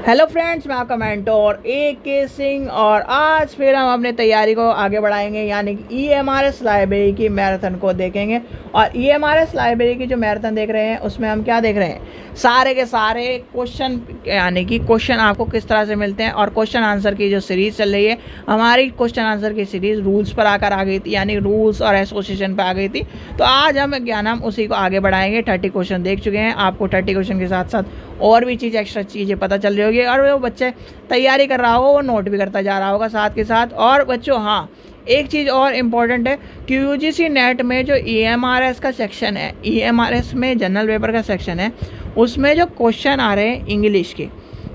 Hello friends, मैं आपका mentor AK Singh और आज फिर हम अपने तैयारी को आगे बढ़ाएंगे, यानी कि EMRS लाइब्रेरी की मैराथन को देखेंगे। और EMRS लाइब्रेरी की जो मैराथन देख रहे हैं उसमें हम क्या देख रहे हैं, सारे के सारे क्वेश्चन, यानी कि क्वेश्चन आपको किस तरह से मिलते हैं। और क्वेश्चन आंसर की जो सीरीज़ चल रही है हमारी, क्वेश्चन आंसर की सीरीज़ रूल्स पर आकर आ गई थी, यानी रूल्स और एसोसिएशन पर आ गई थी। तो आज हम उसी को आगे बढ़ाएंगे। 30 क्वेश्चन देख चुके हैं, आपको 30 क्वेश्चन के साथ साथ और भी एक्स्ट्रा चीज़ें पता चल रही होगी, और वो बच्चे तैयारी कर रहा हो वो नोट भी करता जा रहा होगा साथ के साथ। और बच्चों, हाँ, एक चीज़ और इम्पॉर्टेंट है कि UGC नेट में जो EMRS का सेक्शन है, EMRS में जनरल पेपर का सेक्शन है, उसमें जो क्वेश्चन आ रहे हैं इंग्लिश के,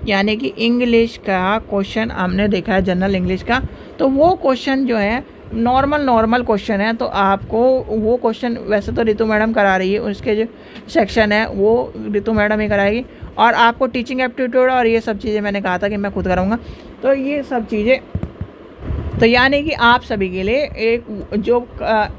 यानी कि इंग्लिश का क्वेश्चन हमने देखा है, जनरल इंग्लिश का, तो वो क्वेश्चन जो है नॉर्मल क्वेश्चन है। तो आपको वो क्वेश्चन वैसे तो रितु मैडम करा रही है, उसके जो सेक्शन है वो रितु मैडम ही कराएगी। और आपको टीचिंग एप्टीट्यूड और ये सब चीज़ें मैंने कहा था कि मैं खुद कराऊंगा, तो ये सब चीज़ें, तो यानी कि आप सभी के लिए एक जो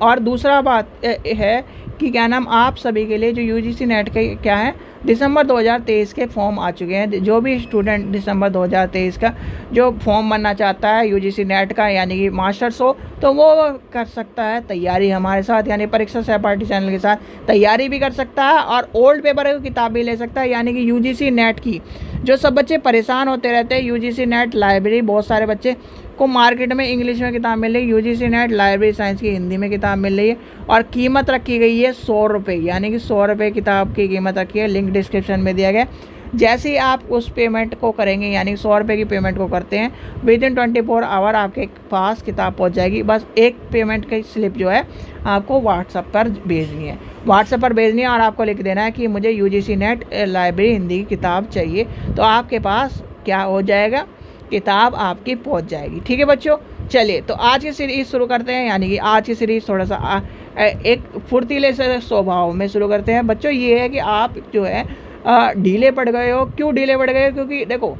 और दूसरा बात है कि आप सभी के लिए जो UGC नेट के क्या है, दिसंबर 2023 के फॉर्म आ चुके हैं। जो भी स्टूडेंट दिसंबर 2023 का जो फॉर्म भरना चाहता है UGC नेट का, यानी कि मास्टर्स हो, तो वो कर सकता है तैयारी हमारे साथ, यानी परीक्षा सहपाठी चैनल के साथ तैयारी भी कर सकता है और ओल्ड पेपर की किताब भी ले सकता है। यानी कि UGC नेट की जो सब बच्चे परेशान होते रहते हैं, UGC नेट लाइब्रेरी, बहुत सारे बच्चे को मार्केट में इंग्लिश में किताब मिल रही है, UGC नेट लाइब्रेरी साइंस की हिंदी में किताब मिल रही है, और कीमत रखी गई है 100 रुपये, यानी कि 100 रुपये किताब की कीमत रखी है। लिंक डिस्क्रिप्शन में दिया गया। जैसे ही आप उस पेमेंट को करेंगे, यानी 100 रुपये की पेमेंट को करते हैं, विदिन 24 आवर आपके पास किताब पहुंच जाएगी। बस एक पेमेंट की स्लिप जो है आपको व्हाट्सएप पर भेजनी है, और आपको लिख देना है कि मुझे UGC नेट लाइब्रेरी हिंदी की किताब चाहिए, तो आपके पास क्या हो जाएगा, किताब आपकी पहुंच जाएगी। ठीक है बच्चों, चलिए तो आज की सीरीज़ शुरू करते हैं। यानी कि आज की सीरीज़ थोड़ा सा एक फुर्तीले से स्वभाव में शुरू करते हैं। बच्चों, ये है कि आप जो है ढीले पड़ गए हो। क्यों ढीले पड़ गए हो? क्योंकि देखो,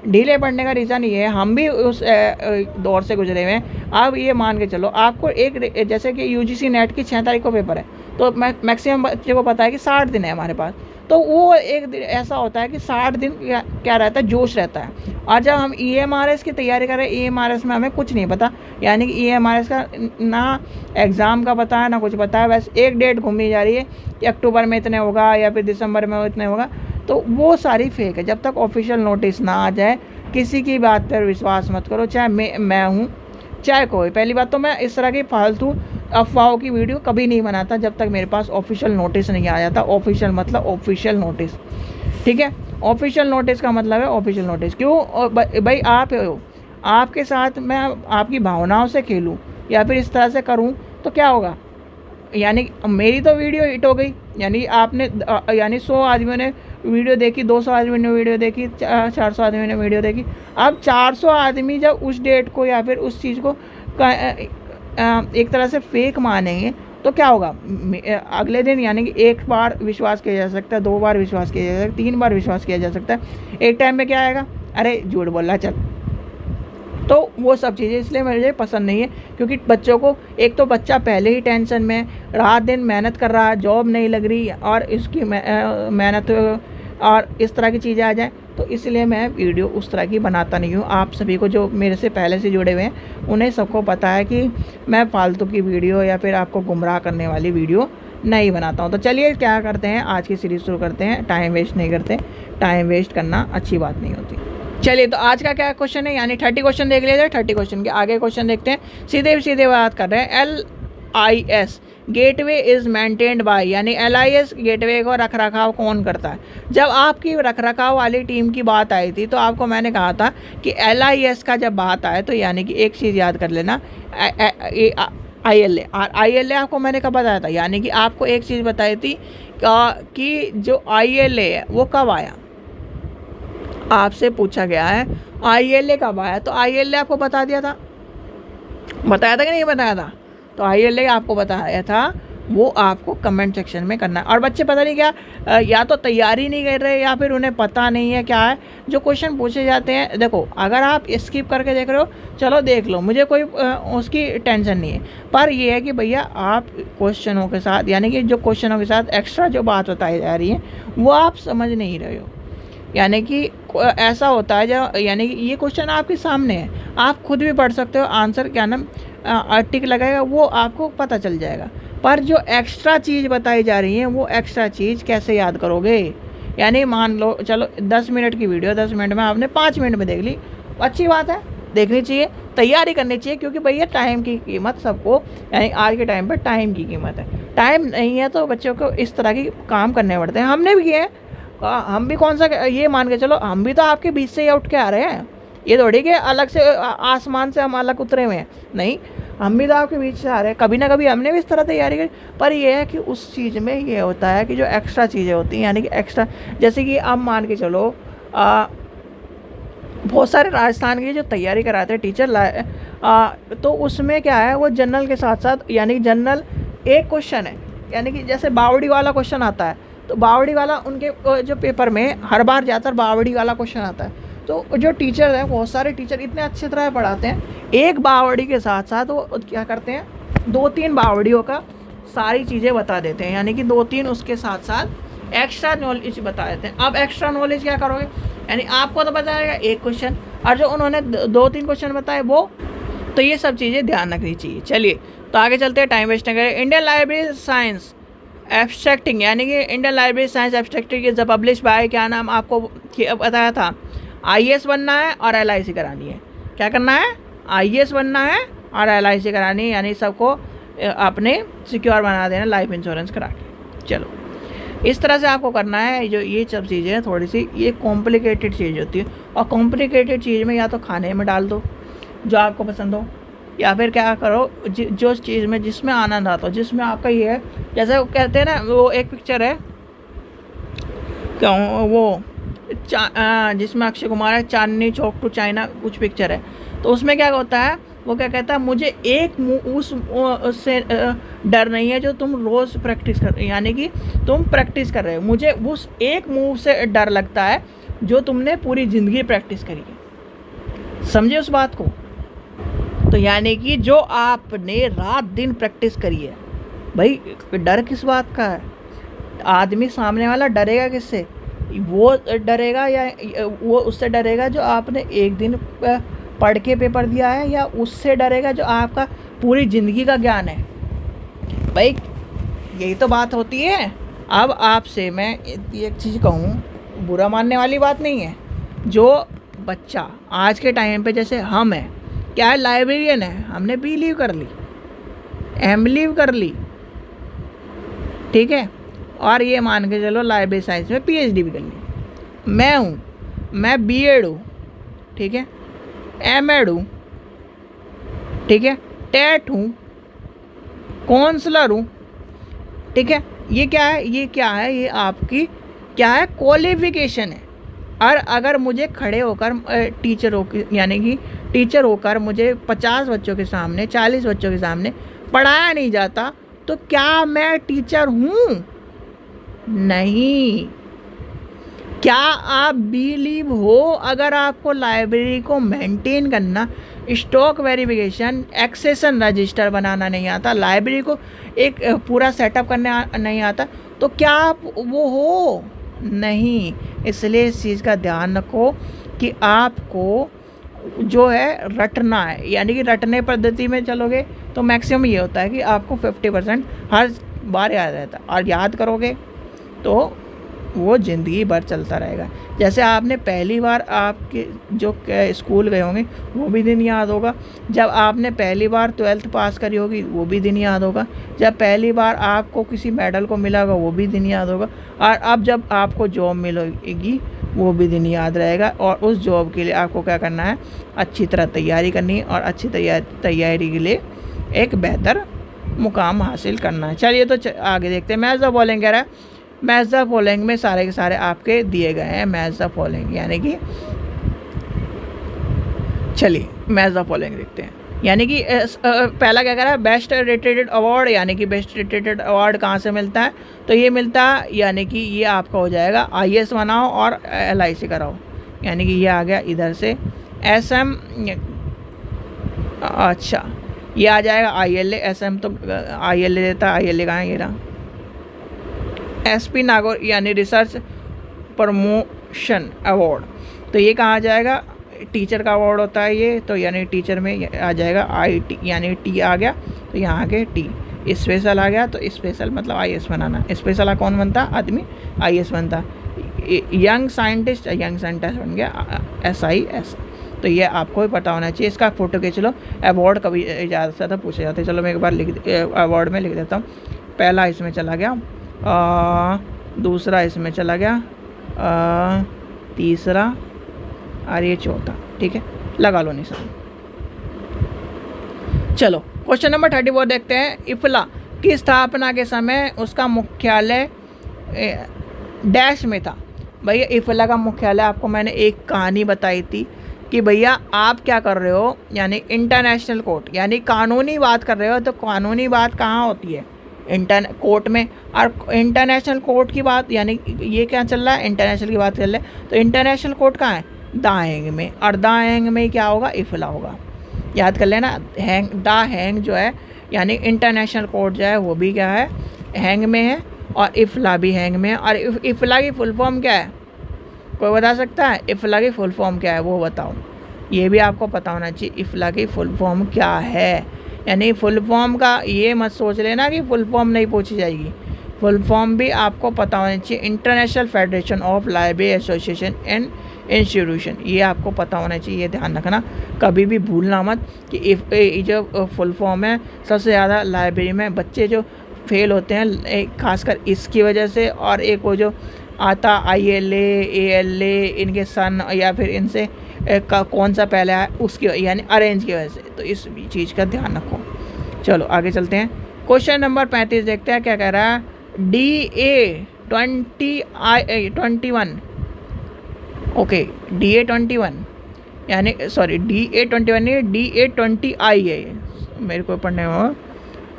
ढीले पड़ने का रीज़न ये है, हम भी उस दौर से गुजरे हुए हैं। अब ये मान के चलो, आपको एक, जैसे कि UGC नेट की 6 तारीख को पेपर है, तो मैक्सिमम बच्चे को पता है कि 60 दिन है हमारे पास। तो वो एक दिन ऐसा होता है कि 60 दिन क्या रहता है, जोश रहता है। और जब हम EMRS की तैयारी कर रहे हैं, EMRS में हमें कुछ नहीं पता, यानी कि EMRS का ना एग्ज़ाम का पता है ना कुछ पता है, बस एक डेट घूमी जा रही है कि अक्टूबर में इतने होगा या फिर दिसंबर में इतने होगा। तो वो सारी फेक है। जब तक ऑफिशियल नोटिस ना आ जाए, किसी की बात पर विश्वास मत करो, चाहे मैं हूँ चाहे कोई। पहली बात तो मैं इस तरह की फालतू अफवाहों की वीडियो कभी नहीं बनाता जब तक मेरे पास ऑफिशियल नोटिस नहीं आ जाता। ऑफिशियल मतलब ऑफिशियल नोटिस, ठीक है। ऑफिशियल नोटिस का मतलब है ऑफिशियल नोटिस। क्यों भाई, आप हो, आपके साथ मैं आपकी भावनाओं से खेलूँ या फिर इस तरह से करूँ तो क्या होगा? यानी मेरी तो वीडियो हिट हो गई, यानी आपने यानी 100 आदमियों ने वीडियो देखी, 200 आदमी ने वीडियो देखी, 400 आदमी ने वीडियो देखी। अब 400 आदमी जब उस डेट को या फिर उस चीज़ को एक तरह से फेक मानेंगे तो क्या होगा? अगले दिन, यानी कि एक बार विश्वास किया जा सकता है, 2 बार विश्वास किया जा सकता है, 3 बार विश्वास किया जा सकता है। एक टाइम में क्या आएगा, अरे झूठ बोल रहा चल। तो वो सब चीज़ें इसलिए मुझे पसंद नहीं है, क्योंकि बच्चों को, एक तो बच्चा पहले ही टेंशन में, रात दिन मेहनत कर रहा है, जॉब नहीं लग रही, और इसकी मेहनत और इस तरह की चीज़ें आ जाए, तो इसलिए मैं वीडियो उस तरह की बनाता नहीं हूँ। आप सभी को, जो मेरे से पहले से जुड़े हुए हैं, उन्हें सबको पता है कि मैं फालतू की वीडियो या फिर आपको गुमराह करने वाली वीडियो नहीं बनाता हूँ। तो चलिए क्या करते हैं, आज की सीरीज़ शुरू करते हैं। टाइम वेस्ट नहीं करते, टाइम वेस्ट करना अच्छी बात नहीं होती। चलिए तो आज का क्या क्वेश्चन है, यानी 30 क्वेश्चन देख लिया जाए। 30 क्वेश्चन के आगे क्वेश्चन देखते हैं। सीधे बात कर रहे हैं। LIS gateway is maintained by, यानी LIS गेटवे को रख रखाव कौन करता है? जब आपकी रख रखाव वाली टीम की बात आई थी तो आपको मैंने कहा था कि LIS का जब बात आए तो यानी कि एक चीज़ याद कर लेना, ILA। और ILA आपको मैंने कब बताया था? यानी कि आपको एक चीज़ बताई थी कि जो ILA है वो कब आया, आपसे पूछा गया है ILA कब आया, तो ILA आपको बताया था कि नहीं बताया था? तो ILA आपको बताया था, वो आपको कमेंट सेक्शन में करना है। और बच्चे पता नहीं क्या, या तो तैयारी नहीं कर रहे या फिर उन्हें पता नहीं है क्या है जो क्वेश्चन पूछे जाते हैं। देखो, अगर आप स्किप करके देख रहे हो, चलो देख लो, मुझे कोई उसकी टेंशन नहीं है, पर ये है कि भैया आप क्वेश्चनों के साथ, यानी कि जो क्वेश्चनों के साथ एक्स्ट्रा जो बात बताई जा रही है वो आप समझ नहीं रहे हो। यानी कि ऐसा होता है जब, यानी कि ये क्वेश्चन आपके सामने है, आप खुद भी पढ़ सकते हो, आंसर क्या नाम टिक लगाएगा वो आपको पता चल जाएगा। पर जो एक्स्ट्रा चीज़ बताई जा रही है वो एक्स्ट्रा चीज़ कैसे याद करोगे? यानी मान लो चलो 10 मिनट की वीडियो 10 मिनट में आपने 5 मिनट में देख ली, अच्छी बात है, देखनी चाहिए, तैयारी करनी चाहिए, क्योंकि भैया टाइम की कीमत सबको, यानी आज के टाइम पर टाइम की कीमत है। टाइम नहीं है तो बच्चों को इस तरह के काम करने पड़ते हैं, हमने भी किए हैं। हम भी कौन सा, ये मान के चलो हम भी तो आपके बीच से ही उठ के आ रहे हैं, ये थोड़ी कि अलग से आसमान से हम अलग उतरे हुए हैं, नहीं, हम भी तो आपके बीच से आ रहे हैं, कभी ना कभी हमने भी इस तरह तैयारी करी। पर ये है कि उस चीज़ में ये होता है कि जो एक्स्ट्रा चीज़ें होती हैं, यानी कि एक्स्ट्रा, जैसे कि अब मान के चलो बहुत सारे राजस्थान की जो तैयारी कराते हैं टीचर तो उसमें क्या है, वो जनरल के साथ साथ, यानी जनरल एक क्वेश्चन है, यानी कि जैसे बावड़ी वाला क्वेश्चन आता है, तो बावड़ी वाला उनके जो पेपर में हर बार ज़्यादातर बावड़ी वाला क्वेश्चन आता है। तो जो टीचर हैं, बहुत सारे टीचर इतने अच्छी तरह पढ़ाते हैं, एक बावड़ी के साथ साथ वो क्या करते हैं, 2-3 बावड़ियों का सारी चीज़ें बता देते हैं, यानी कि 2-3 उसके साथ साथ एक्स्ट्रा नॉलेज बता देते हैं। अब एक्स्ट्रा नॉलेज क्या करोगे, यानी आपको तो बताएगा एक क्वेश्चन, और जो उन्होंने 2-3 क्वेश्चन बताए वो, तो ये सब चीज़ें ध्यान रखनी चाहिए। चलिए तो आगे चलते हैं, टाइम वेस्ट न करें। इंडियन लाइब्रेरी साइंस एब्स्ट्रैक्टिंग, यानी कि Indian library science abstracting is publish by, क्या नाम आपको बताया था, IAS बनना है और LIC करानी है। क्या करना है, IAS बनना है और LIC करानी है, यानी सबको अपने सिक्योर बना देना लाइफ इंश्योरेंस करा के। चलो इस तरह से आपको करना है। जो ये सब चीज़ें हैं थोड़ी सी ये कॉम्प्लिकेटेड चीज़ होती है, और कॉम्प्लिकेटेड चीज़ में या तो खाने में डाल दो जो आपको पसंद हो, या फिर क्या करो जो चीज़ में जिसमें आनंद आता हो, जिसमें आपका ये है, जैसे वो कहते हैं ना, वो एक पिक्चर है क्यों वो जिसमें अक्षय कुमार है, चांदनी चौक टू चाइना कुछ पिक्चर है, तो उसमें क्या होता है, वो क्या कहता है, मुझे एक उससे डर नहीं है जो तुम रोज़ प्रैक्टिस कर, यानी कि तुम प्रैक्टिस कर रहे हो, मुझे उस एक मूव से डर लगता है जो तुमने पूरी ज़िंदगी प्रैक्टिस करी है। समझे उस बात को? तो यानी कि जो आपने रात दिन प्रैक्टिस करी है, भाई डर किस बात का है? आदमी सामने वाला डरेगा किससे? वो डरेगा या वो उससे डरेगा जो आपने एक दिन पढ़ के पेपर दिया है, या उससे डरेगा जो आपका पूरी ज़िंदगी का ज्ञान है? भाई यही तो बात होती है। अब आपसे मैं एक चीज़ कहूँ, बुरा मानने वाली बात नहीं है, जो बच्चा आज के टाइम पे जैसे हम हैं, क्या है, लाइब्रेरियन है, हमने बी लीव कर ली, एम लीव कर ली, ठीक है, और ये मान के चलो लाइब्रेरी साइंस में PhD भी कर ली। मैं हूँ, मैं B.Ed हूँ, ठीक है, M.Ed हूँ, ठीक है, टेट हूँ, काउंसलर हूँ, ठीक है। ये क्या है, ये क्या है, ये आपकी क्या है, क्वालिफिकेशन है। और अगर मुझे खड़े होकर टीचर होकर, यानी कि टीचर होकर मुझे 50 बच्चों के सामने, 40 बच्चों के सामने पढ़ाया नहीं जाता, तो क्या मैं टीचर हूँ? नहीं। क्या आप बिलीव हो, अगर आपको लाइब्रेरी को मेंटेन करना, स्टॉक वेरिफिकेशन, एक्सेशन रजिस्टर बनाना नहीं आता, लाइब्रेरी को एक पूरा सेटअप करने नहीं आता, तो क्या आप वो हो? नहीं। इसलिए इस चीज़ का ध्यान रखो कि आपको जो है रटना है, यानी कि रटने पद्धति में चलोगे तो मैक्सिमम ये होता है कि आपको 50% हर बार याद रहता है, और याद करोगे तो वो ज़िंदगी भर चलता रहेगा। जैसे आपने पहली बार आपके जो स्कूल गए होंगे वो भी दिन याद होगा, जब आपने पहली बार 12th पास करी होगी वो भी दिन याद होगा, जब पहली बार आपको किसी मेडल को मिला होगा वो भी दिन याद होगा, और अब जब आपको जॉब मिलेगी वो भी दिन याद रहेगा। और उस जॉब के लिए आपको क्या करना है, अच्छी तरह तैयारी करनी है, और अच्छी तैयारी के लिए एक बेहतर मुकाम हासिल करना है। चलिए तो आगे देखते हैं। मैच द फॉलोइंग कह रहा है, मैच द फॉलोइंग में सारे के सारे आपके दिए गए हैं, मैच द फॉलोइंग, यानी कि चलिए मैच द फॉलोइंग देखते हैं। यानी कि पहला क्या कह रहा है, बेस्ट रेटेड अवार्ड, यानी कि बेस्ट रेटेड अवार्ड कहाँ से मिलता है, तो ये मिलता है, यानी कि ये आपका हो जाएगा IAS बनाओ और LIC कराओ, यानी कि ये आ गया इधर से SM, अच्छा ये आ जाएगा ILA, SM तो ILA देता है, ILA कहाँ है, ये रहा। SP नागौर, यानी रिसर्च डिस्टिंक्शन अवार्ड, तो ये कहाँ आ जाएगा, टीचर का अवार्ड होता है ये, तो यानी टीचर में आ जाएगा IT, यानी T आ गया तो यहाँ आगे T। स्पेशल आ गया तो स्पेशल मतलब IAS बनाना, स्पेशल कौन बनता, आदमी IAS बनता। यंग साइंटिस्ट बन गया SIS। तो ये आपको भी पता होना चाहिए। इसका फ़ोटो खींच लो। अवार्ड कभी ज़्यादा पूछे जाते हैं। चलो मैं एक बार अवार्ड में लिख देता हूँ। पहला इसमें चला गया, दूसरा इसमें चला गया, तीसरा और ये चौथा। ठीक है, लगा लो निशान। चलो क्वेश्चन नंबर 34 देखते हैं। इफला की स्थापना के समय उसका मुख्यालय डैश में था। भैया इफला का मुख्यालय आपको मैंने एक कहानी बताई थी कि भैया आप क्या कर रहे हो, यानी इंटरनेशनल कोर्ट, यानी कानूनी बात कर रहे हो, तो कानूनी बात कहाँ होती है, कोर्ट में। और इंटरनेशनल कोर्ट की बात, यानी ये क्या चल रहा है, इंटरनेशनल की बात चल रही है, तो इंटरनेशनल कोर्ट कहाँ है, द हेग में। और द हेग में क्या होगा, इफला होगा। याद कर लेना, द हेग जो है यानी इंटरनेशनल कोर्ट जो है वो भी क्या है, हेग में है, और इफला भी हेग में है। और इफला की फुल फॉर्म क्या है, कोई बता सकता है इफला की फुल फॉर्म क्या है, वो बताओ। ये भी आपको पता होना चाहिए इफला की फुल फॉर्म क्या है। यानी फुल फॉर्म का ये मत सोच लेना कि फुल फॉर्म नहीं पूछी जाएगी, फुल फॉर्म भी आपको पता होना चाहिए। International federation of library association and institution, ये आपको पता होना चाहिए, ये ध्यान रखना, कभी भी भूलना मत कि जो फुल फॉर्म है, सबसे ज़्यादा लाइब्रेरी में बच्चे जो फेल होते हैं खासकर इसकी वजह से, और एक वो जो आता ILA ALA इनके सन या फिर इनसे का कौन सा पहले आया उसकी, यानी अरेंज की वजह से, तो इस चीज़ का ध्यान रखो। चलो आगे चलते हैं। क्वेश्चन नंबर 35 देखते हैं क्या कह रहा है। DA21 ओके, DA21 यानी सॉरी DA21 नहीं, DA20I है, मेरे को पढ़ने में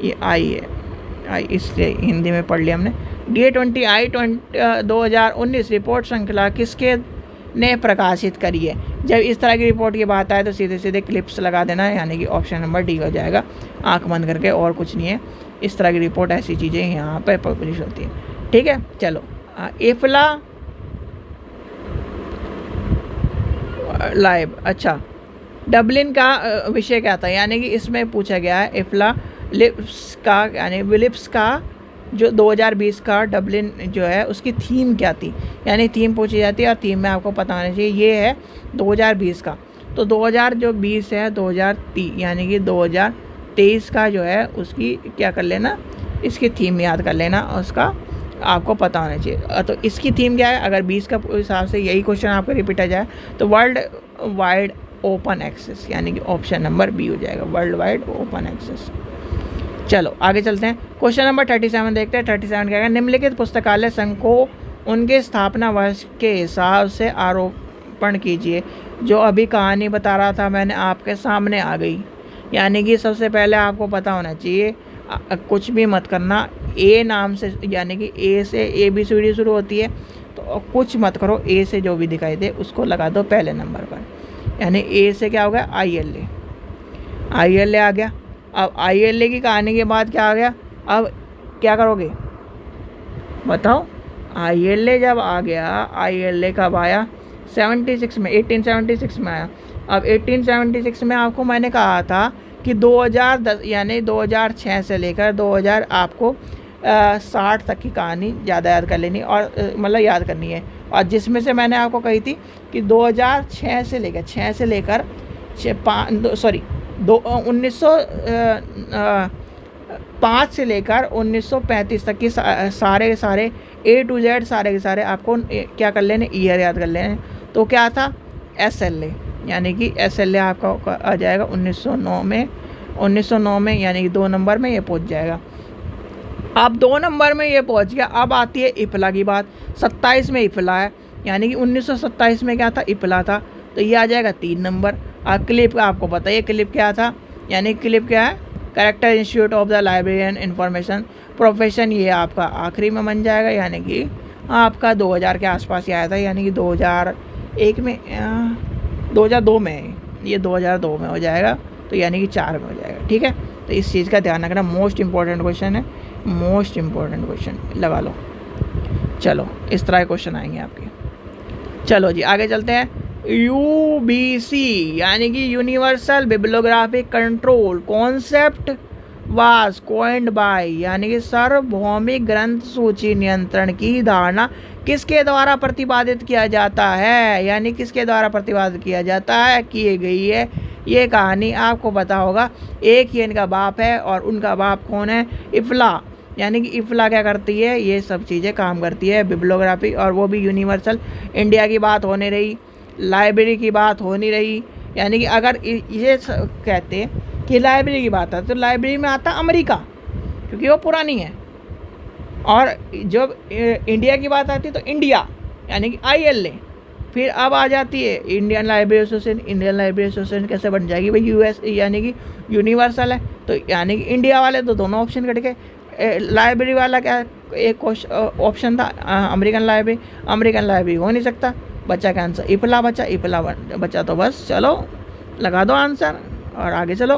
ये आई है, इसलिए हिंदी में पढ़ लिया हमने। DA20I 2019 रिपोर्ट श्रृंखला किसके ने प्रकाशित करी है। जब इस तरह की रिपोर्ट की बात आए तो सीधे सीधे क्लिप्स लगा देना है, यानी कि ऑप्शन नंबर D हो जाएगा, आंख बंद करके, और कुछ नहीं है। इस तरह की रिपोर्ट, ऐसी चीज़ें यहाँ पर पब्लिश होती है। ठीक है, चलो इफला लाइव, अच्छा डबलिन का विषय क्या था, यानी कि इसमें पूछा गया है इफला लिप्स का, यानी विलिप्स का जो 2020 का डबलिन जो है उसकी थीम क्या थी, यानी थीम पूछी जाती है, और थीम में आपको पता होना चाहिए ये है 2020 का। तो 2020 है 2030, यानी कि 2023 का जो है उसकी क्या कर लेना, इसकी थीम याद कर लेना, उसका आपको पता होना चाहिए। तो इसकी थीम क्या है, अगर 20 का हिसाब से यही क्वेश्चन आपको रिपीट आ जाए तो वर्ल्ड वाइड ओपन एक्सेस, यानी कि ऑप्शन नंबर B हो जाएगा, वर्ल्ड वाइड ओपन एक्सेस। चलो आगे चलते हैं। क्वेश्चन नंबर 37 देखते हैं। 37 क्या है, निम्नलिखित पुस्तकालय संघ को उनके स्थापना वर्ष के हिसाब से आरोपण कीजिए। जो अभी कहानी बता रहा था मैंने आपके सामने आ गई, यानी कि सबसे पहले आपको पता होना चाहिए, कुछ भी मत करना, A नाम से, यानी कि A से ABCD शुरू होती है, तो कुछ मत करो, A से जो भी दिखाई दे उसको लगा दो पहले नंबर पर, यानी A से क्या हो गया, ILA आ गया। अब ILA की कहानी के बाद क्या आ गया, अब क्या करोगे बताओ। ILA जब आ गया, ILA कब आया, 76 में, 1876 में आया। अब 1876 में आपको मैंने कहा था कि 2010 यानी 2006 से लेकर 2000 आपको 60 तक की कहानी ज़्यादा याद कर लेनी, और मतलब याद करनी है। और जिसमें से मैंने आपको कही थी कि 2006 से लेकर 1905 से लेकर 1935 तक की सारे A to Z सारे के सारे आपको क्या कर लेने, ईयर याद कर लेने। तो क्या था, SLA, यानी कि SLA आपका आ जाएगा 1909 में, यानी कि 2 नंबर में ये पहुंच जाएगा। अब 2 नंबर में ये पहुंच गया। अब आती है इफला की बात। 27 में इफला है, यानी कि 1927 में क्या था, इफला था, तो ये आ जाएगा 3 नंबर। अब क्लिप आपको बताइए क्लिप क्या था, यानी क्लिप क्या है, character institute of the librarian information profession, ये आपका आखिरी में बन जाएगा, यानी कि आपका 2000 के आसपास ही आया था, यानी कि 2001 में 2002 में, ये 2002 में हो जाएगा, तो यानी कि 4 में हो जाएगा। ठीक है, तो इस चीज़ का ध्यान रखना, मोस्ट इंपॉर्टेंट क्वेश्चन है, मोस्ट इंपॉर्टेंट क्वेश्चन लगा लो। चलो इस तरह के क्वेश्चन आएंगे आपके। चलो जी आगे चलते हैं। यूबीसी यानी कि universal bibliographic control concept was coined bye यानी कि सार्वभौमिक ग्रंथ सूची नियंत्रण की धारणा किसके द्वारा प्रतिपादित किया जाता है, यानी किसके द्वारा प्रतिपादित किया जाता है, किए गई है। ये कहानी आपको पता होगा। एक ही इनका बाप है और उनका बाप कौन है, इफ्ला। यानी कि इफ्ला क्या करती है, ये सब चीज़ें काम करती है, बिब्लियोग्राफी, और वो भी यूनिवर्सल। इंडिया की बात होने रही, लाइब्रेरी की बात हो नहीं रही। यानी कि अगर ये कहते कि लाइब्रेरी की बात है तो लाइब्रेरी में आता अमेरिका, क्योंकि वो पुरानी है। और जब इंडिया की बात आती है तो इंडिया यानी कि ILA। फिर अब आ जाती है Indian library association. Indian library association कैसे बन जाएगी भाई, US यानी कि यूनिवर्सल है, तो यानी कि इंडिया वाले तो दोनों ऑप्शन कट गए। लाइब्रेरी वाला क्या एक ऑप्शन था, अमेरिकन लाइब्रेरी। अमेरिकन लाइब्रेरी हो नहीं सकता, बच्चा का आंसर इफला बचा। इफला बचा तो बस चलो लगा दो आंसर और आगे चलो।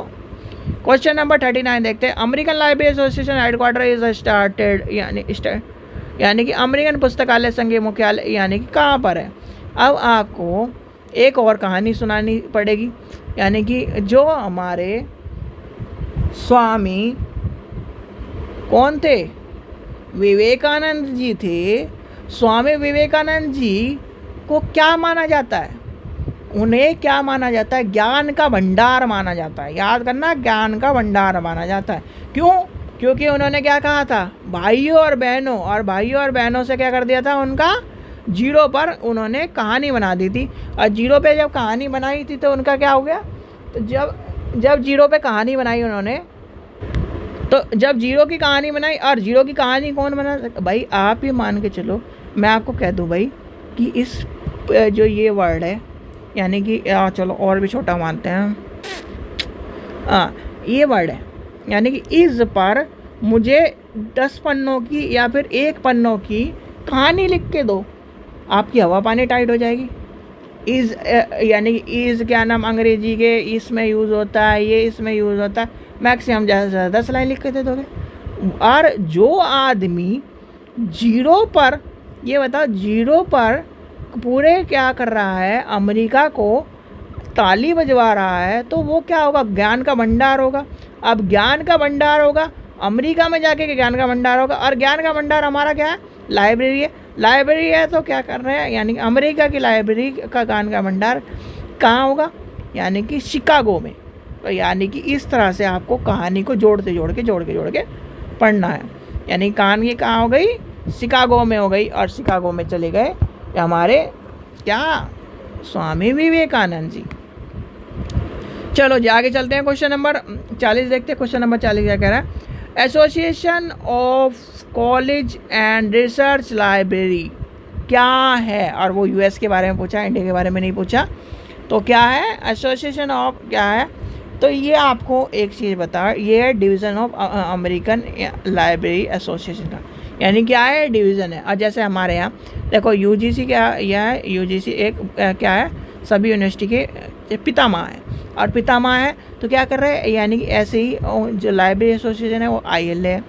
क्वेश्चन नंबर 39 देखते हैं। American library association headquarter is started यानी कि अमेरिकन पुस्तकालय संघ के मुख्यालय यानी कि कहाँ पर है। अब आपको एक और कहानी सुनानी पड़ेगी। यानी कि जो हमारे स्वामी कौन थे, विवेकानंद जी थे। स्वामी विवेकानंद जी को क्या माना जाता है, उन्हें क्या माना जाता है, ज्ञान का भंडार माना जाता है। याद करना, ज्ञान का भंडार माना जाता है। क्यों? क्योंकि उन्होंने क्या कहा था, भाइयों और बहनों से क्या कर दिया था, उनका जीरो पर उन्होंने कहानी बना दी थी। और जीरो पे जब कहानी बनाई थी तो उनका क्या हो गया, तो जब जीरो पे कहानी बनाई उन्होंने, तो जब जीरो की कहानी बनाई, और जीरो की कहानी कौन बना भाई, आप ही मान के चलो, मैं आपको कह दूँ भाई कि इस जो ये वर्ड है, यानी कि चलो और भी छोटा मानते हैं, ये वर्ड है, यानी कि इस पर मुझे 10 पन्नों की या फिर 1 पन्नों की कहानी लिख के दो, आपकी हवा पानी टाइट हो जाएगी। इज़ यानी कि इज़ क्या नाम अंग्रेजी के इसमें यूज़ होता है, ये इसमें यूज़ होता है, मैक्सिमम ज़्यादा से ज़्यादा 10 लाइन लिख के दे दोगे। और जो आदमी जीरो पर, ये बताओ, जीरो पर पूरे क्या कर रहा है, अमेरिका को ताली बजवा रहा है, तो वो क्या होगा, ज्ञान का भंडार होगा। अब ज्ञान का भंडार होगा, अमेरिका में जाके ज्ञान का भंडार होगा, और ज्ञान का भंडार हमारा क्या है, लाइब्रेरी है। लाइब्रेरी है तो क्या कर रहे हैं, यानी कि अमेरिका की लाइब्रेरी का ज्ञान का भंडार कहाँ होगा, यानी कि शिकागो में। तो यानी कि इस तरह से आपको कहानी को जोड़ के पढ़ना है। यानी कहानी कहाँ हो गई, शिकागो में हो गई, और शिकागो में चले गए हमारे क्या, स्वामी विवेकानंद जी। चलो जी आगे चलते हैं, क्वेश्चन नंबर 40 देखते हैं। क्वेश्चन नंबर 40 क्या कह रहा है, association of college and research library क्या है, और वो US के बारे में पूछा, इंडिया के बारे में नहीं पूछा। तो क्या है, एसोसिएशन ऑफ क्या है, तो ये आपको एक चीज़ बता, ये है division of American library association का, यानी क्या है, डिवीज़न है। और जैसे हमारे यहाँ देखो UGC क्या, यह है UGC एक क्या है, सभी यूनिवर्सिटी के पितामह है, और पितामह है तो क्या कर रहे हैं, यानी कि ऐसे ही जो लाइब्रेरी एसोसिएशन है वो ILA है।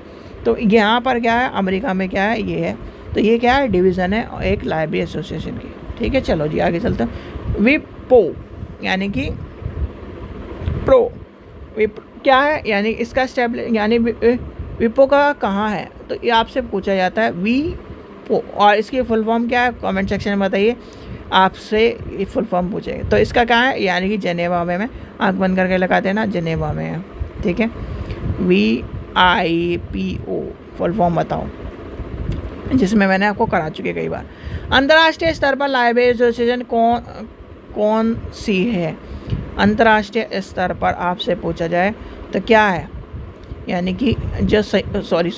तो यहाँ पर क्या है, अमेरिका में क्या है, ये है। तो ये क्या है, डिवीज़न है एक लाइब्रेरी एसोसिएशन की। ठीक है, चलो जी आगे चलते हैं। विपो यानी कि प्रो, क्या है, यानी इसका स्टेबल, यानी विपो का कहाँ है, तो ये आपसे पूछा जाता है विपो, और इसकी फुल फॉर्म क्या है, कमेंट सेक्शन में बताइए, आपसे ये फुल फॉर्म पूछेंगे। तो इसका क्या है, यानी कि जेनेवा में आँख बंद करके लगा देना, जेनेवा में है। ठीक है, WIPO फुल फॉर्म बताओ, जिसमें मैंने आपको करा चुके कई बार। अंतर्राष्ट्रीय स्तर पर लाइब्रेरी एसोसिएशन कौन सी है, अंतर्राष्ट्रीय स्तर पर आपसे पूछा जाए तो क्या है, यानी कि जो सॉरी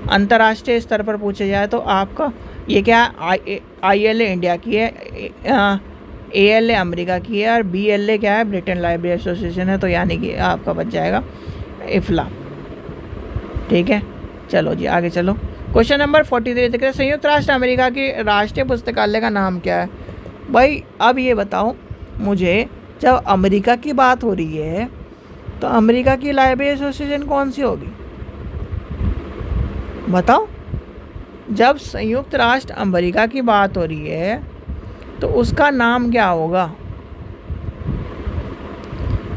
अंतर्राष्ट्रीय स्तर पर पूछा जाए तो आपका ये क्या, ILA इंडिया की है, ALA अमेरिका की है, और BLA क्या है, ब्रिटेन लाइब्रेरी एसोसिएशन है। तो यानी कि आपका बच जाएगा इफ्ला। ठीक है, चलो जी आगे चलो। क्वेश्चन नंबर 43 देख रहे हैं, संयुक्त राष्ट्र अमेरिका की राष्ट्रीय पुस्तकालय का नाम क्या है। भाई अब ये बताओ मुझे, जब अमेरिका की बात हो रही है तो अमेरिका की लाइब्रेरी एसोसिएशन कौन सी होगी, बताओ। जब संयुक्त राष्ट्र अमेरिका की बात हो रही है तो उसका नाम क्या होगा,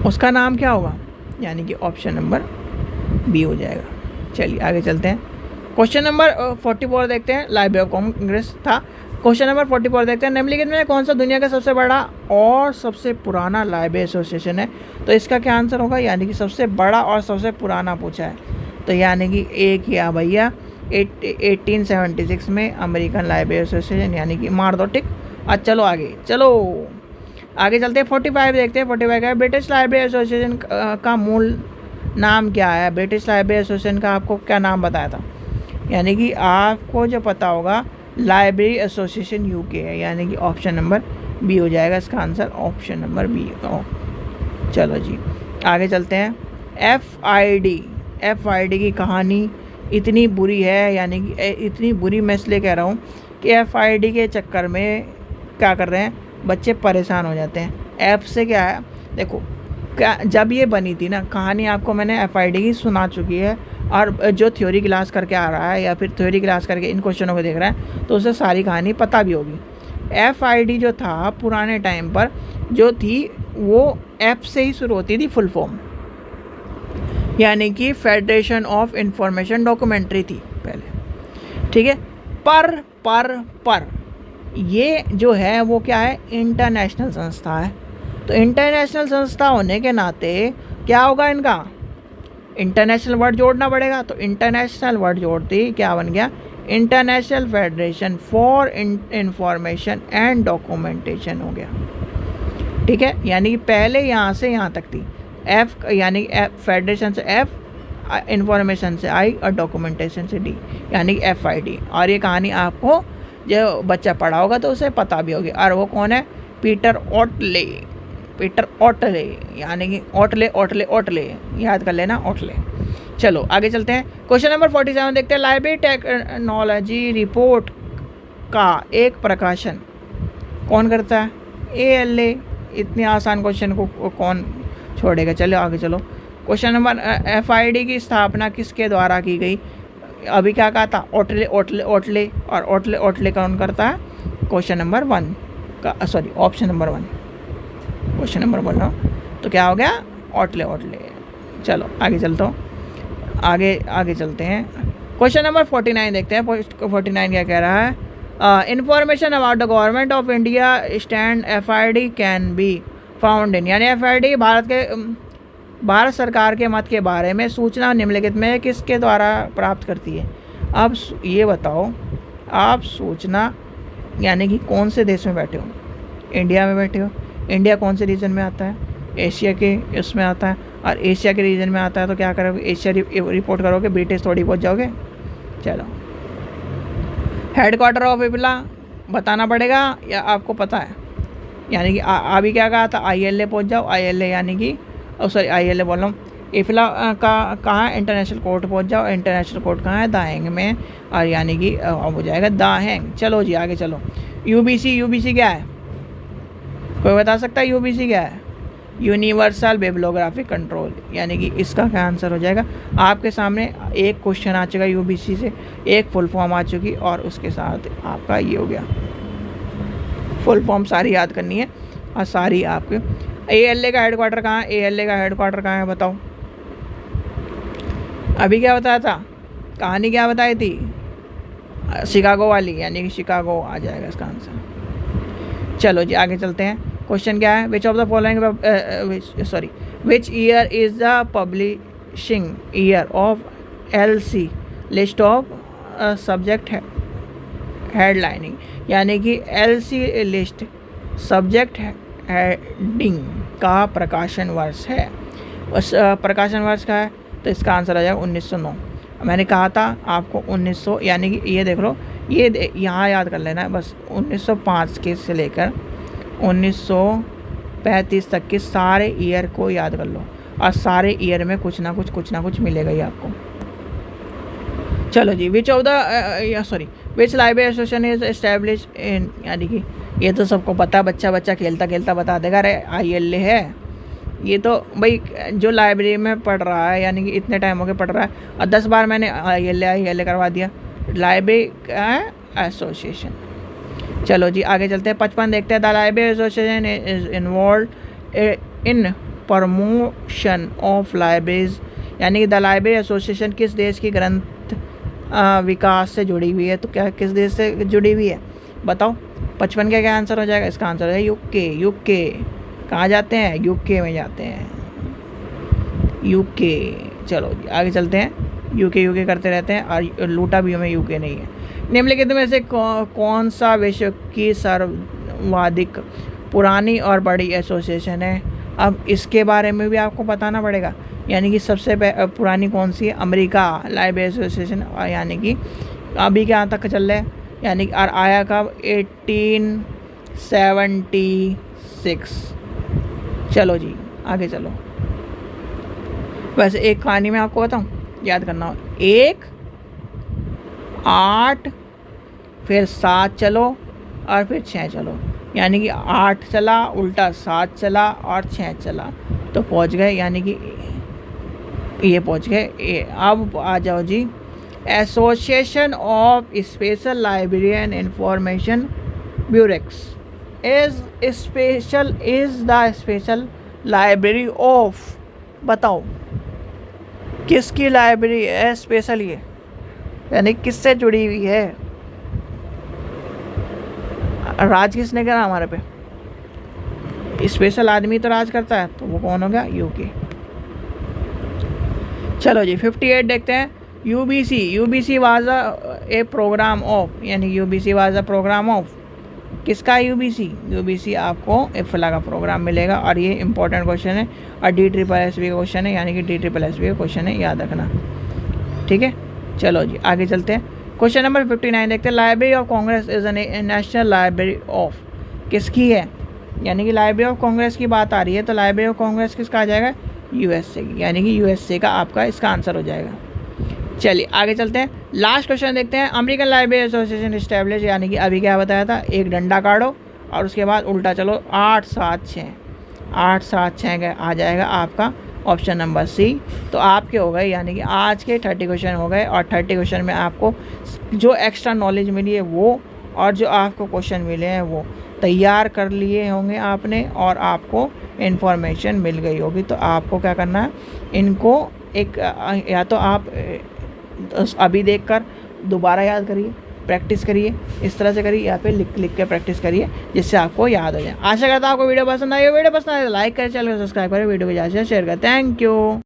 उसका नाम क्या होगा, यानी कि ऑप्शन नंबर बी हो जाएगा। चलिए आगे चलते हैं। क्वेश्चन नंबर 44 देखते हैं, लाइब्रेरी ऑफ कांग्रेस था। क्वेश्चन नंबर 44 देखते हैं, निम्नलिखित में कौन सा दुनिया का सबसे बड़ा और सबसे पुराना लाइब्रेरी एसोसिएशन है। तो इसका क्या आंसर होगा, यानी कि सबसे बड़ा और सबसे पुराना पूछा है, तो यानी कि एक ही भैया 1876 में अमेरिकन लाइब्रेरी एसोसिएशन, यानी कि मार दो टिक। आज चलो आगे चलते हैं। 45 देखते हैं। 45 का ब्रिटिश लाइब्रेरी एसोसिएशन का मूल नाम क्या है। ब्रिटिश लाइब्रेरी एसोसिएशन का आपको क्या नाम बताया था, यानी कि आपको जो पता होगा लाइब्रेरी एसोसिएशन यूके है, यानी कि ऑप्शन नंबर बी हो जाएगा इसका आंसर, ऑप्शन नंबर बी। चलो जी आगे चलते हैं। एफ.आई.डी की कहानी इतनी बुरी है, यानी कि इतनी बुरी मैं इसलिए कह रहा हूँ कि एफ.आई.डी के चक्कर में क्या कर रहे हैं बच्चे परेशान हो जाते हैं। ऐप से क्या है, देखो क्या जब ये बनी थी ना कहानी, आपको मैंने एफ.आई.डी की सुना चुकी है, और जो थ्योरी क्लास करके आ रहा है या फिर थ्योरी क्लास करके इन क्वेश्चनों को देख रहा है तो उसे सारी कहानी पता भी होगी। एफ.आई.डी जो था पुराने टाइम पर जो थी वो एफ से ही शुरू होती थी, फुल फॉर्म, यानी कि फेडरेशन ऑफ इंफॉर्मेशन डॉक्यूमेंट्री थी पहले, ठीक है। पर ये जो है वो क्या है, इंटरनेशनल संस्था है। तो इंटरनेशनल संस्था होने के नाते क्या होगा, इनका इंटरनेशनल वर्ड जोड़ना पड़ेगा। तो इंटरनेशनल वर्ड जोड़ते ही क्या बन गया, international federation for information and documentation हो गया, ठीक है। यानी कि पहले यहाँ से यहाँ तक थी एफ, यानी फेडरेशन से एफ, इंफॉर्मेशन से आई और डॉक्यूमेंटेशन से डी, यानी कि एफ.आई.डी। और ये कहानी आपको जो बच्चा पढ़ा होगा तो उसे पता भी होगी। और वो कौन है, पीटर ओटले, यानी कि ओटले याद कर लेना, ओटले। चलो आगे चलते हैं। क्वेश्चन नंबर 47 देखते हैं। लाइब्रेरी टेक्नोलॉजी रिपोर्ट का एक प्रकाशन कौन करता है, ALA। इतने आसान क्वेश्चन को कौन छोड़ेगा। चलो आगे चलो। क्वेश्चन नंबर एफ.आई.डी की स्थापना किसके द्वारा की गई। अभी क्या कहा था, ओटले, और ओटले कौन करता है, क्वेश्चन नंबर 1 का, sorry option number 1, question number बोल रहा हूँ, तो क्या हो गया, ओटले। चलो आगे चलता हूँ, आगे चलते हैं। क्वेश्चन नंबर 49 देखते हैं। 49 क्या कह रहा है, information about the government of India stand FID can be found in, यानी एफ.आई.डी भारत सरकार के मत के बारे में सूचना निम्नलिखित में किसके द्वारा प्राप्त करती है। अब ये बताओ, आप सूचना यानी कि कौन से देश में बैठे हो, इंडिया में बैठे हो। इंडिया कौन से रीजन में आता है, एशिया के इसमें आता है, और एशिया के रीजन में आता है तो क्या करोगे, एशिया रिपोर्ट करोगे, ब्रिटिश थोड़ी पहुँच जाओगे। चलो हेडक्वार्टर ऑफ इफला बताना पड़ेगा या आपको पता है, यानी कि अभी क्या कहा था, ILA पहुँच जाओ। ILA यानी कि ILA बोल रहा हूँ, इफला का कहाँ है, इंटरनेशनल कोर्ट पहुँच जाओ। इंटरनेशनल कोर्ट कहाँ है, दाहेंग में, और यानी कि अब हो जाएगा दाहेंग। चलो जी आगे चलो। UBC क्या है, कोई बता सकता है UBC क्या है, यूनिवर्सल बिब्लियोग्राफिक कंट्रोल, यानी कि इसका क्या आंसर हो जाएगा। आपके सामने एक क्वेश्चन आ चुका UBC से, एक फुल फॉर्म आ चुकी, और उसके साथ आपका ये हो गया, फुल फॉर्म सारी याद करनी है और सारी आपके। ALA का हेडक्वार्टर कहाँ है, ALA का हेडक्वार्टर कहाँ है बताओ। अभी क्या बताया था, कहानी क्या बताई थी, शिकागो वाली, यानी कि शिकागो आ जाएगा इसका आंसर। चलो जी आगे चलते हैं। क्वेश्चन क्या है, which of the following which year is the publishing year of LC list of subject headlining, यानी कि LC लिस्ट सब्जेक्ट हेडिंग का प्रकाशन वर्ष है। उस प्रकाशन वर्ष का है तो इसका आंसर आ जाएगा 1909। मैंने कहा था आपको 1900, यानी कि ये देख लो, ये यहाँ याद कर लेना है बस, 1905 के से लेकर 1935 तक के सारे ईयर को याद कर लो, और सारे ईयर में कुछ ना कुछ मिलेगा ही आपको। चलो जी, which library association is establish in, यानी कि ये तो सबको पता, बच्चा खेलता बता देगा, अरे ILA है। ये तो भाई जो लाइब्रेरी में पढ़ रहा है, यानी कि इतने टाइम हो गए पढ़ रहा है, और 10 बार मैंने ILA करवा दिया, लाइब्रेरी एसोसिएशन। चलो जी आगे चलते हैं। 55 देखते हैं। The library association is involve in promotion of libraries, यानी कि द लाइब्रेरी एसोसिएशन किस देश की ग्रंथ विकास से जुड़ी हुई है? तो क्या किस देश से जुड़ी हुई है बताओ? 55 का क्या आंसर हो जाएगा? इसका आंसर है यूके। यूके कहाँ जाते हैं? यूके में जाते हैं, यूके। चलो जी आगे चलते हैं। यूके करते रहते हैं और लूटा भी हमें यूके नहीं है। निम्नलिखित में से कौन सा विश्व की सर्वाधिक पुरानी और बड़ी एसोसिएशन है? अब इसके बारे में भी आपको बताना पड़ेगा, यानी कि सबसे पुरानी कौन सी है? अमेरिका लाइब्रेरी एसोसिएशन, यानी कि अभी क्या तक चल रहा है, यानी कि आया कब? 1876। चलो जी आगे चलो। वैसे एक कहानी में आपको बताऊँ, याद करना हो, 1 8 फिर 7 चलो और फिर 6 चलो, यानी कि 8 चला उल्टा 7 चला और 6 चला तो पहुंच गए, यानी कि ये पहुंच गए। अब आ जाओ जी। Association of special librarian information bureaux is the special library of, बताओ किसकी लाइब्रेरी है स्पेशल ये, यानी किससे जुड़ी हुई है? राज किसने करा हमारे पे? स्पेशल आदमी तो राज करता है, तो वो कौन हो गया? यूके। चलो जी 58 देखते हैं। UBC was a program of, यानी UBC was a program of, किसका? यूबीसी आपको इफ्ला का प्रोग्राम मिलेगा और ये इंपॉर्टेंट क्वेश्चन है और DSSB का क्वेश्चन है, यानी कि DSSB का क्वेश्चन है, याद रखना, ठीक है। चलो जी आगे चलते हैं। क्वेश्चन नंबर 59 देखते हैं। Library of Congress is a national library of, किसकी है? यानी कि लाइब्रेरी ऑफ कांग्रेस की बात आ रही है, तो लाइब्रेरी ऑफ कांग्रेस किसका आ जाएगा? यूएसए की, यानी कि यूएसए का आपका इसका आंसर हो जाएगा। चलिए आगे चलते हैं। लास्ट क्वेश्चन देखते हैं। अमेरिकन लाइब्रेरी एसोसिएशन इस्टेब्लिश, यानी कि अभी क्या बताया था? एक डंडा काटो और उसके बाद उल्टा चलो, 8 7 6, 8 7 6 का आ जाएगा आपका ऑप्शन नंबर सी। तो आपके हो गए, यानी कि आज के 30 क्वेश्चन हो गए और 30 क्वेश्चन में आपको जो एक्स्ट्रा नॉलेज मिली है वो, और जो आपको क्वेश्चन मिले हैं वो तैयार कर लिए होंगे आपने और आपको इन्फॉर्मेशन मिल गई होगी। तो आपको क्या करना है, इनको एक या तो आप अभी देखकर दोबारा याद करिए, प्रैक्टिस करिए, इस तरह से करिए, या फिर लिख के प्रैक्टिस करिए जिससे आपको याद हो जाए। आशा करता हूँ आपको वीडियो पसंद आई हो। वीडियो पसंद आए तो लाइक करें, चैनल को सब्सक्राइब करें, वीडियो को ज़्यादा से शेयर करें। Thank you.